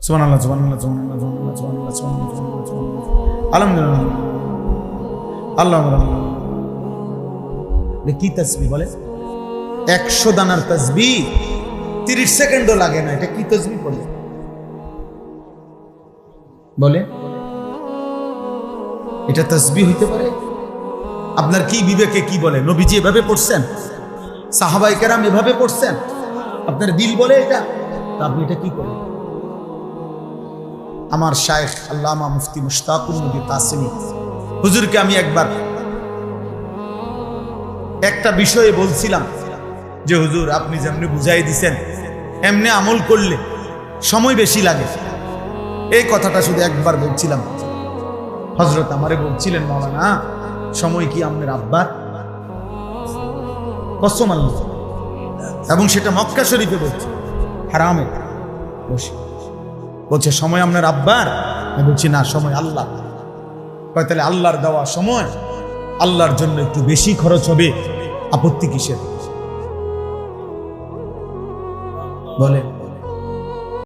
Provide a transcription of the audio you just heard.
সুবহানাল্লাহ সুবহানাল্লাহ সুবহানাল্লাহ সুবহানাল্লাহ সুবহানাল্লাহ সুবহানাল্লাহ আলহামদুলিল্লাহ আল্লাহু আকবার। কি তাসবিহ বলে? 100 দানার তাসবিহ 30 সেকেন্ডও লাগে না। এটা কি তাসবিহ বলে? বলে এটা তাসবিহ হইতে পারে? আপনার কি বিবেকে কি বলে? নবীজি এভাবে পড়ছেন? সাহাবায়ে কেরাম এভাবে পড়ছেন? আপনার দিল বলে এটা? তা আপনি এটা কি করেন? আমার শায়েখ আল্লামা মুফতি মুশতাকুর নবী কাসেমি হুজুরকে আমি একবার একটা বিষয়ে বলছিলাম যে হুজুর আপনি যেমনি বুঝাই দিছেন এমনি আমল করলে সময় বেশি লাগে। এই কথাটা শুধু একবার বলছিলাম। হযরত আমারে বলছিলেন, মাওলানা সময় কি আপনার আব্বার? কসম আল্লাহ, এবং সেটা মক্কা শরীফে বলছে, হারামে বসে বলছে সময় আপনার আব্বার। আমি বলছি না, সময় আল্লাহ। কয় তাহলে আল্লাহর দেওয়া সময় আল্লাহর জন্য একটু বেশি খরচ হবে, আপত্তি কিসের? বলে